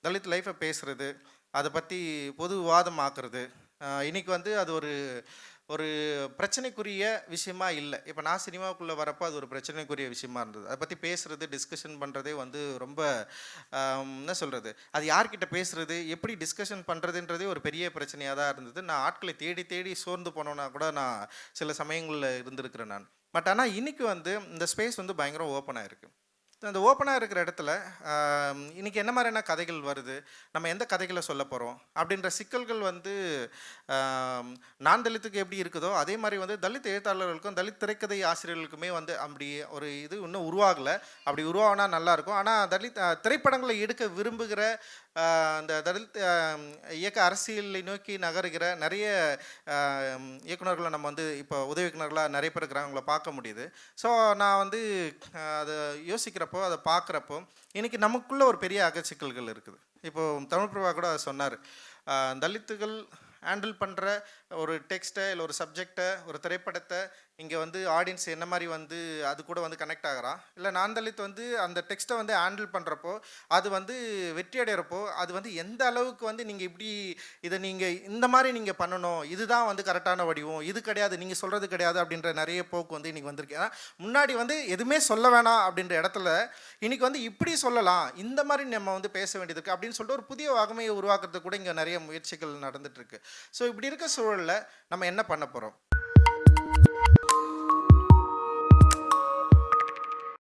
தலித் லைஃப்பை பேசுறது, அதை பற்றி பொது விவாதமாக்குறது. இன்னைக்கு வந்து அது ஒரு ஒரு பிரச்சனைக்குரிய விஷயமா இல்லை. இப்போ நான் சினிமாவுக்குள்ளே வரப்போ அது ஒரு பிரச்சனைக்குரிய விஷயமா இருந்தது. அதை பற்றி பேசுறது, டிஸ்கஷன் பண்ணுறதே வந்து ரொம்ப என்ன சொல்கிறது, அது யார்கிட்ட பேசுறது, எப்படி டிஸ்கஷன் பண்ணுறதுன்றதே ஒரு பெரிய பிரச்சனையாக தான் இருந்தது. நான் ஆட்களை தேடி தேடி சோர்ந்து போனோன்னா கூட நான் சில சமயங்களில் இருந்திருக்கிறேன் நான். பட் ஆனால் இன்னைக்கு வந்து இந்த ஸ்பேஸ் வந்து பயங்கரம் ஓப்பனாக இருக்குது. அந்த ஓப்பனாக இருக்கிற இடத்துல இன்னைக்கு என்ன மாதிரியான கதைகள் வருது, நம்ம எந்த கதைகளை சொல்ல போகிறோம் அப்படின்ற சிக்கல்கள் வந்து நான் தலித்துக்கு எப்படி இருக்குதோ அதே மாதிரி வந்து தலித் எழுத்தாளர்களுக்கும் தலித் திரைக்கதை ஆசிரியர்களுக்குமே வந்து அப்படி ஒரு இது இன்னும் உருவாகலை. அப்படி உருவாகினா நல்லாயிருக்கும். ஆனால் தலித் திரைப்படங்களை எடுக்க விரும்புகிற அந்த தலித் இயக்க அரசியலை நோக்கி நகருகிற நிறைய இயக்குநர்களை நம்ம வந்து இப்போ உதவி இயக்குநர்களாக நிறைய பேர் இருக்கிறாங்க, அவங்கள பார்க்க முடியுது. ஸோ நான் வந்து அதை யோசிக்கிறப்போ, அதை பார்க்குறப்போ இன்றைக்கி நமக்குள்ளே ஒரு பெரிய அகச்சிக்கல்கள் இருக்குது. இப்போது தமிழ் பிரபா கூட சொன்னார், தலித்துகள் ஹேண்டில் பண்ணுற ஒரு டெக்ஸ்ட்டை இல்லை ஒரு சப்ஜெக்டை ஒரு திரைப்படத்தை இங்கே வந்து ஆடியன்ஸ் என்ன மாதிரி வந்து அது கூட வந்து கனெக்ட் ஆகிறான், இல்லை நான் தலித் வந்து அந்த டெக்ஸ்ட்டை வந்து ஹேண்டில் பண்ணுறப்போ அது வந்து வெற்றி அடைகிறப்போ அது வந்து எந்த அளவுக்கு வந்து நீங்கள் இப்படி இதை நீங்கள் இந்த மாதிரி நீங்கள் பண்ணணும், இதுதான் வந்து கரெக்டான வடிவம், இது கிடையாது நீங்கள் சொல்கிறது கிடையாது அப்படின்ற நிறைய போக்கு வந்து இன்றைக்கி வந்திருக்கு. ஏன்னா முன்னாடி வந்து எதுவுமே சொல்ல வேணாம் அப்படின்ற இடத்துல இன்றைக்கி வந்து இப்படி சொல்லலாம், இந்த மாதிரி நம்ம வந்து பேச வேண்டியது இருக்குது அப்படின்னு சொல்லிட்டு ஒரு புதிய வகமையை உருவாக்குறதுக்கு கூட இங்கே நிறைய முயற்சிகள் நடந்துகிட்ருக்கு. ஸோ இப்படி இருக்க சூழலில் நம்ம என்ன பண்ண போகிறோம்?